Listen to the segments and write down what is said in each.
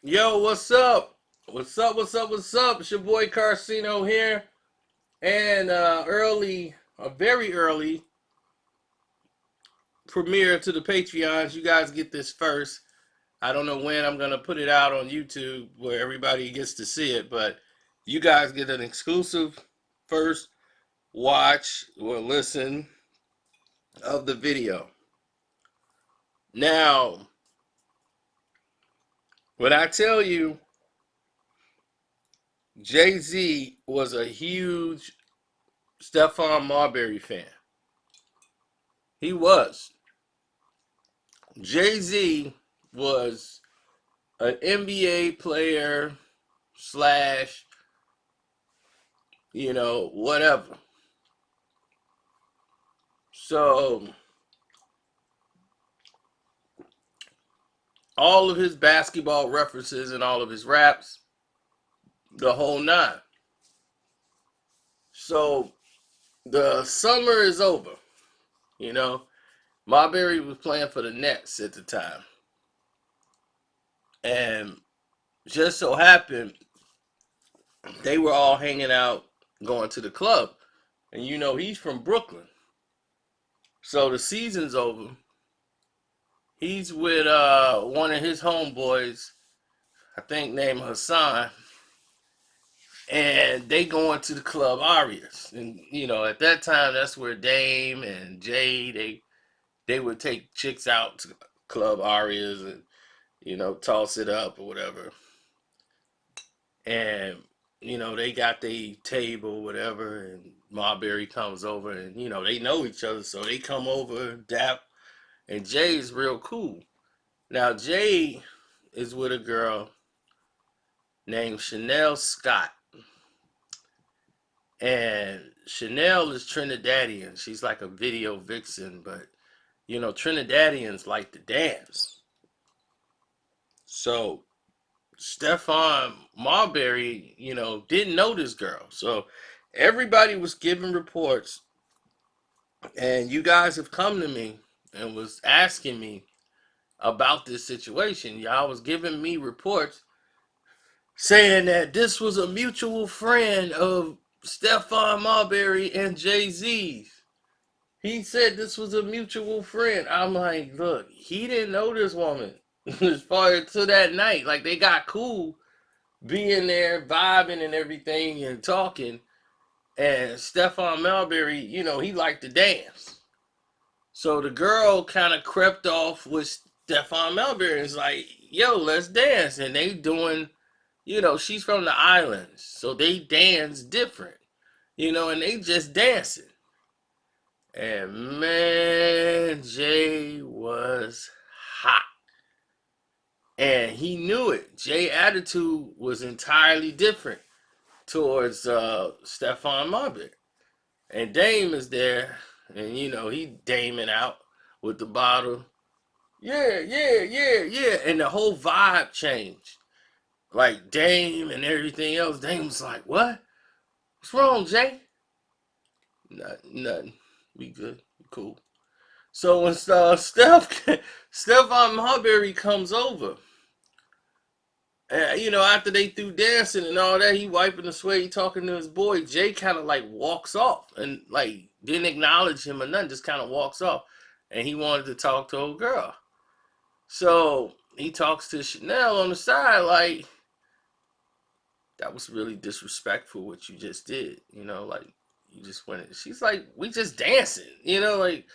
Yo, what's up? What's up? What's up? What's up? It's your boy Carcino here, and a very early premiere to the Patreons. You guys get this first. I don't know when I'm gonna put it out on YouTube where everybody gets to see it, but you guys get an exclusive first watch or listen of the video. Now, when I tell you Jay Z was a huge Stephon Marbury fan, he was. Jay Z was an NBA player slash, whatever. So all of his basketball references and all of his raps, the whole nine. So the summer is over. You know, Marbury was playing for the Nets at the time. And just so happened they were all hanging out going to the club. And he's from Brooklyn. So the season's over. He's with one of his homeboys, I think named Hassan, and they going to the club Arias. And at that time, that's where Dame and Jay they would take chicks out to club Arias and toss it up or whatever. And they got the table, whatever, and Marbury comes over, and they know each other, so they come over, dap, and Jay's real cool. Now Jay is with a girl named Chanel Scott. And Chanel is Trinidadian. She's like a video vixen, but Trinidadians like to dance. So Stephon Marbury, didn't know this girl. So everybody was giving reports, and you guys have come to me and was asking me about this situation. Y'all was giving me reports saying that this was a mutual friend of Stephon Marbury and Jay-Z's. He said this was a mutual friend. I'm like, look, he didn't know this woman as far as to that night. Like, they got cool being there, vibing and everything and talking. And Stephon Marbury, he liked to dance. So the girl kind of crept off with Stephon Marbury and was like, yo, let's dance. And they doing, she's from the islands. So they dance different, and they just dancing. And man, Jay was hot. And he knew it. Jay's attitude was entirely different towards Stephon Marbury. And Dame is there, and he daming out with the bottle. Yeah, yeah, yeah, yeah. And the whole vibe changed. Like Dame and everything else. Dame's like, what? What's wrong, Jay? Nothing. We good. We cool. So when Stephon Marbury comes over, and after they threw dancing and all that, he wiping the sweat, he talking to his boy. Jay kind of like walks off and like didn't acknowledge him or nothing, just kind of walks off. And he wanted to talk to old girl. So he talks to Chanel on the side, like, that was really disrespectful what you just did. Like you just went. She's like, we just dancing. Like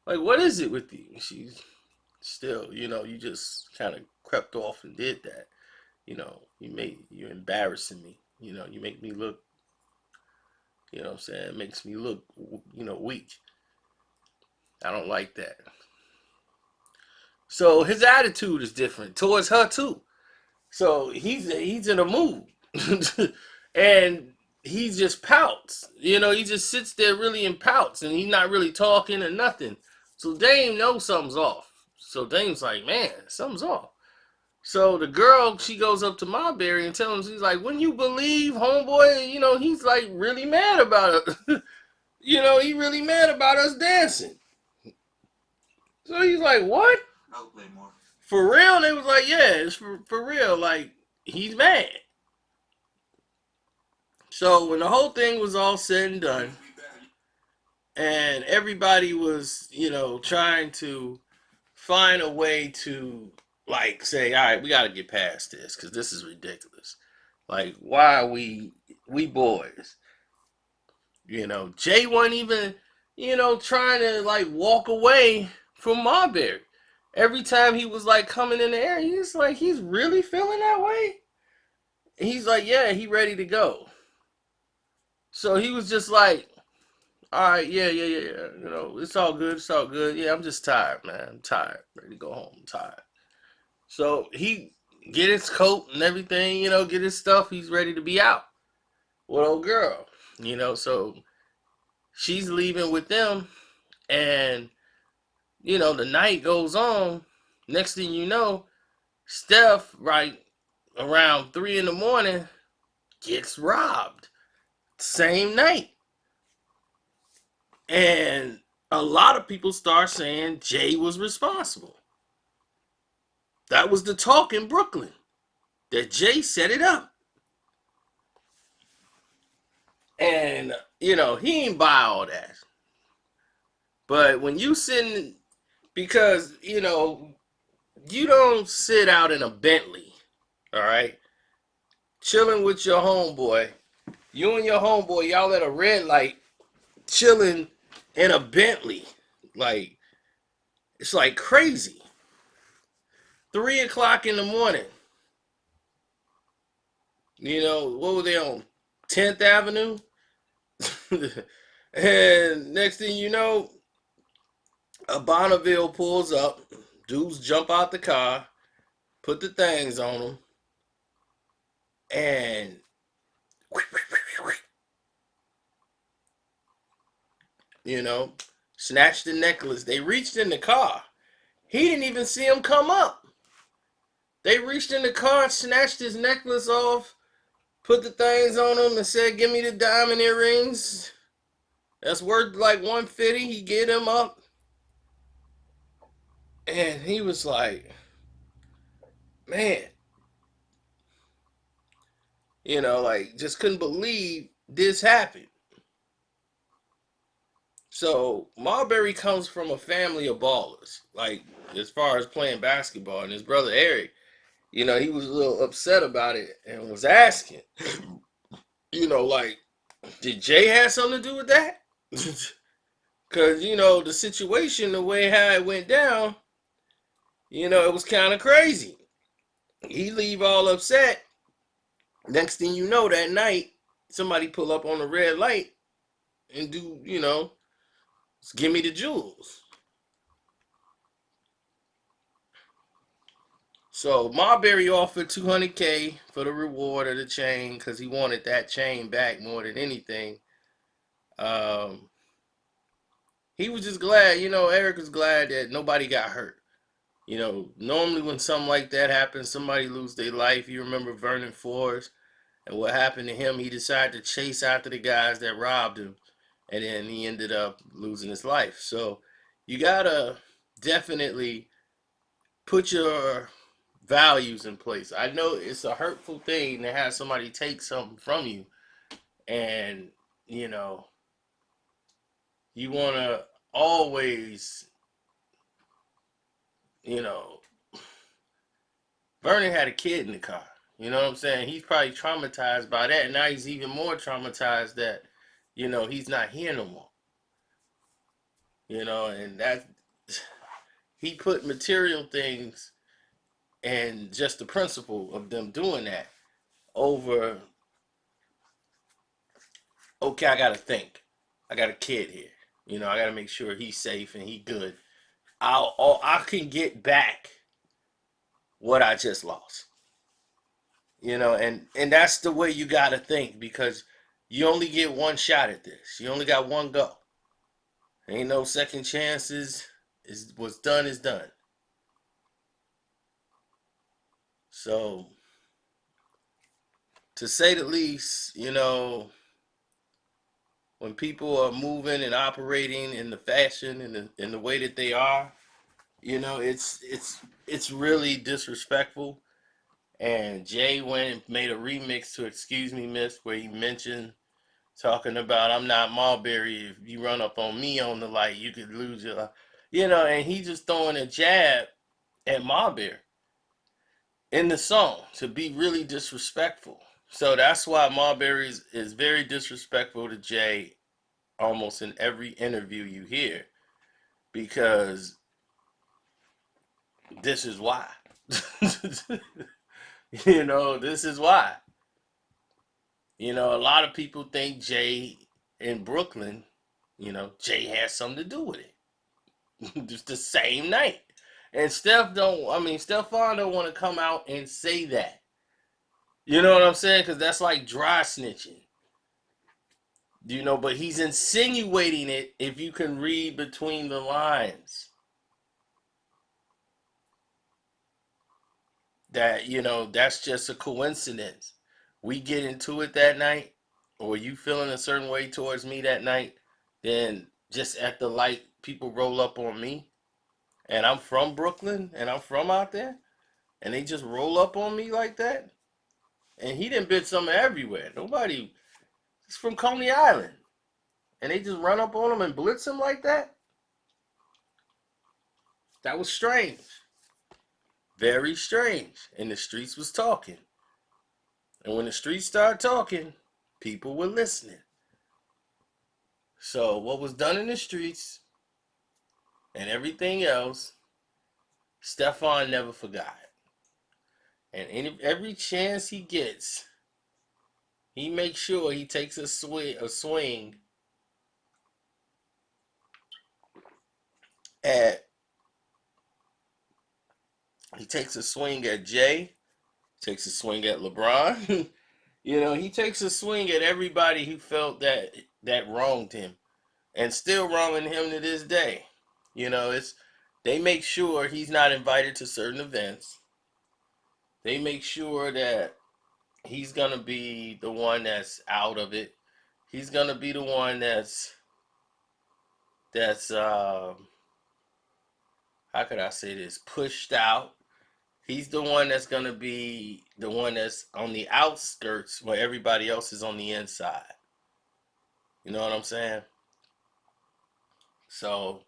what is it with you? She's still, you just kind of crept off and did that. You're embarrassing me. You make me look. What I'm saying? It makes me look, weak. I don't like that. So his attitude is different towards her too. So he's in a mood, and he just pouts. He just sits there really and pouts, and he's not really talking or nothing. So Dame knows something's off. So Dame's like, man, something's off. So the girl, she goes up to Marbury and tells him, she's like, wouldn't you believe, homeboy? He's like really mad about it. He really mad about us dancing. So he's like, what? I'll play more. For real, they was like, yeah, it's for real. Like, he's mad. So when the whole thing was all said and done, and everybody was, trying to find a way to like say, all right, we got to get past this because this is ridiculous. Like, why are we boys? Jay wasn't even, trying to like walk away from Marbury. Every time he was like coming in the air, he's like, he's really feeling that way. And he's like, yeah, he ready to go. So he was just like, all right, yeah, yeah, yeah, yeah. It's all good. It's all good. Yeah, I'm just tired, man. I'm tired. Ready to go home. I'm tired. So he get his coat and everything, get his stuff. He's ready to be out with old girl. So she's leaving with them, and the night goes on. Next thing you know, Steph, right around 3 in the morning, gets robbed. Same night. And a lot of people start saying Jay was responsible. That was the talk in Brooklyn, that Jay set it up. And, he ain't buy all that. But when you sitting, because, you don't sit out in a Bentley, all right, chilling with your homeboy. You and your homeboy, y'all at a red light, chilling in a Bentley. Like, it's like crazy. 3 o'clock in the morning. What were they on? 10th Avenue? And next thing you know, a Bonneville pulls up. Dudes jump out the car, put the things on them, and you know, snatched the necklace. They reached in the car. He didn't even see him come up. They reached in the car, snatched his necklace off, put the things on him, and said, "Give me the diamond earrings. That's worth like 150." He get him up, and he was like, "Man, like just couldn't believe this happened." So Marbury comes from a family of ballers, like as far as playing basketball, and his brother Eric, he was a little upset about it and was asking, like, did Jay have something to do with that? Because, the situation, the way how it went down, it was kind of crazy. He leave all upset. Next thing you know, that night, somebody pull up on the red light and do, give me the jewels. So Marbury offered 200K for the reward of the chain because he wanted that chain back more than anything. Um, he was just glad, Eric was glad that nobody got hurt. Normally when something like that happens, somebody lose their life. You remember Vernon Forrest and what happened to him? He decided to chase after the guys that robbed him, and then he ended up losing his life. So you gotta definitely put your values in place. I know it's a hurtful thing to have somebody take something from you, and you know you want to always, you know, Vernon had a kid in the car. You know what I'm saying? He's probably traumatized by that. Now he's even more traumatized that, he's not here no more. And that he put material things and just the principle of them doing that over, okay, I gotta think. I got a kid here. I gotta make sure he's safe and he good. I can get back what I just lost. And that's the way you gotta think because you only get one shot at this. You only got one go. Ain't no second chances. Is what's done is done. So to say the least, when people are moving and operating in the fashion and the way that they are, You know, it's really disrespectful. And Jay went and made a remix to "Excuse Me, Miss," where he mentioned talking about I'm not Marbury. If you run up on me on the light, you could lose your life. You know, and he just throwing a jab at Marbury in the song to be really disrespectful. So that's why Marbury is very disrespectful to Jay almost in every interview you hear, because this is why. You know, this is why. You know, a lot of people think Jay in Brooklyn, you know, Jay has something to do with it. Just the same night. And Stephon don't want to come out and say that. You know what I'm saying? Because that's like dry snitching. You know, but he's insinuating it if you can read between the lines. That, you know, that's just a coincidence. We get into it that night, or you feeling a certain way towards me that night, then just at the light, people roll up on me, and I'm from Brooklyn, and I'm from out there, and they just roll up on me like that. And he didn't bit something everywhere. Nobody, he's from Coney Island, and they just run up on him and blitz him like that. That was strange, very strange. And the streets was talking, and when the streets started talking, people were listening. So what was done in the streets and everything else, Stephon never forgot. And every chance he gets, he makes sure he takes a swing at he takes a swing at Jay, takes a swing at LeBron. You know, he takes a swing at everybody who felt that wronged him, and still wronging him to this day. You know, it's they make sure he's not invited to certain events. They make sure that he's gonna be the one that's out of it. He's gonna be the one that's how could I say this, pushed out. He's the one that's gonna be the one that's on the outskirts where everybody else is on the inside. You know what I'm saying? So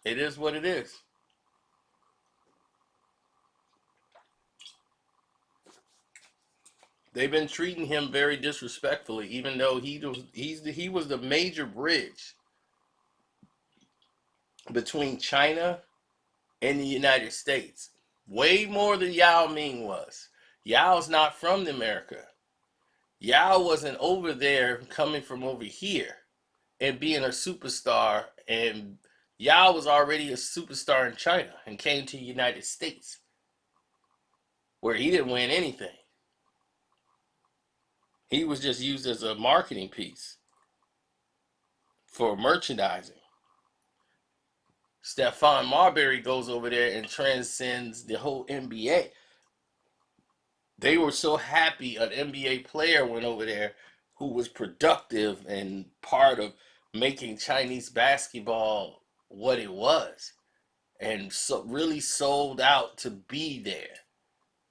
it is what it is. They've been treating him very disrespectfully, even though he was the major bridge between China in the United States. Way more than Yao Ming was. Yao's not from America. Yao wasn't over there coming from over here and being a superstar. And Yao was already a superstar in China and came to the United States where he didn't win anything. He was just used as a marketing piece for merchandising. Stephon Marbury goes over there and transcends the whole NBA. They were so happy an NBA player went over there who was productive and part of making Chinese basketball what it was, and so really sold out to be there.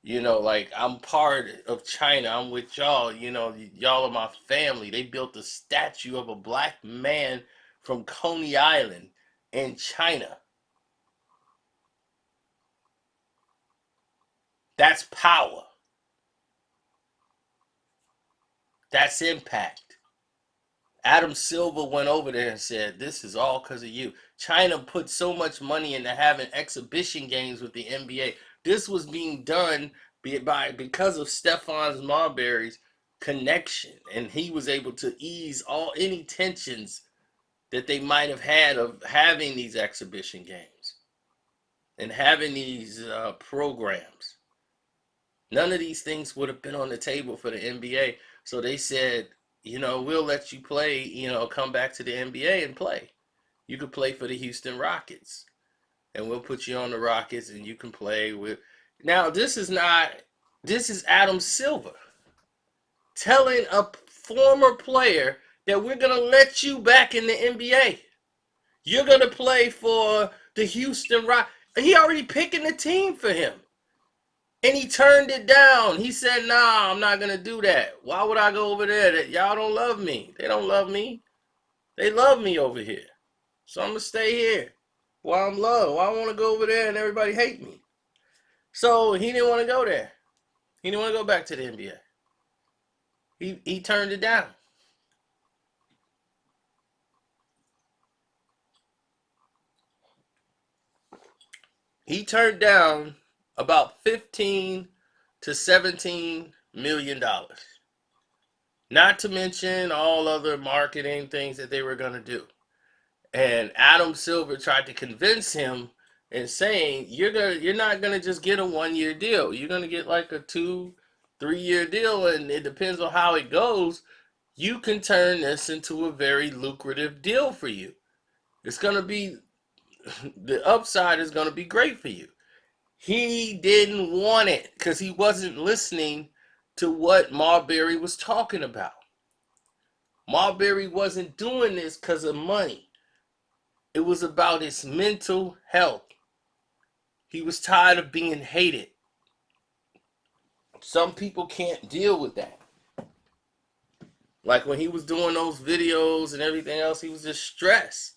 You know, like, I'm part of China. I'm with y'all. You know, y'all are my family. They built a statue of a black man from Coney Island in China. That's power. That's impact. Adam Silver went over there and said, "This is all because of you." China put so much money into having exhibition games with the NBA. This was being done because of Stephon Marbury's connection, and he was able to ease all any tensions that they might have had of having these exhibition games and having these programs. None of these things would have been on the table for the NBA. So they said, you know, we'll let you play, you know, come back to the NBA and play. You could play for the Houston Rockets, and we'll put you on the Rockets and you can play with. Now, this is Adam Silver telling a former player that we're going to let you back in the NBA. You're going to play for the Houston Rock. He already picking the team for him. And he turned it down. He said, nah, I'm not going to do that. Why would I go over there? Y'all don't love me. They don't love me. They love me over here. So I'm going to stay here while I'm loved. Why I want to go over there and everybody hate me? So he didn't want to go there. He didn't want to go back to the NBA. He turned it down. He turned down about 15 to 17 million dollars. Not to mention all other marketing things that they were going to do. And Adam Silver tried to convince him and saying, you're not gonna just get a 1 year deal. You're gonna get like a 2, 3 year deal, and it depends on how it goes. You can turn this into a very lucrative deal for you. It's gonna be the upside is gonna be great for you. He didn't want it because he wasn't listening to what Marbury was talking about. Marbury wasn't doing this because of money. It was about his mental health. He was tired of being hated. Some people can't deal with that. Like when he was doing those videos and everything else, he was just stressed.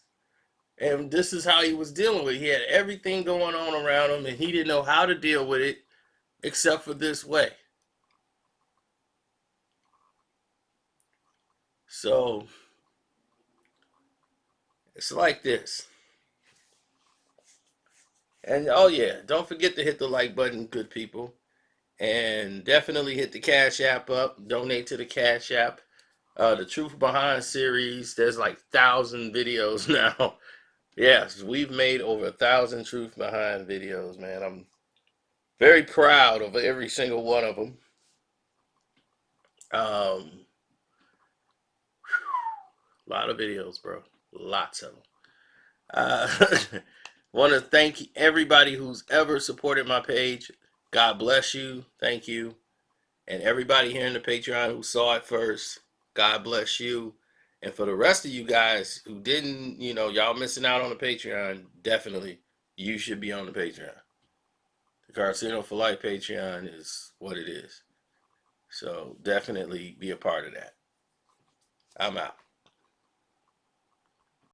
And this is how he was dealing with it. He had everything going on around him, and he didn't know how to deal with it except for this way. So it's like this. And oh yeah, don't forget to hit the like button, good people. And definitely hit the Cash App up. Donate to the Cash App. The Truth Behind series, there's like 1,000 videos now. Yes, we've made over 1,000 Truth Behind videos, man. I'm very proud of every single one of them. A lot of videos, bro. Lots of them. Uh, Want to thank everybody who's ever supported my page. God bless you. Thank you. And everybody here in the Patreon who saw it first, God bless you. And for the rest of you guys who didn't, y'all missing out on the Patreon, definitely you should be on the Patreon. The Carcino for Life Patreon is what it is. So definitely be a part of that. I'm out.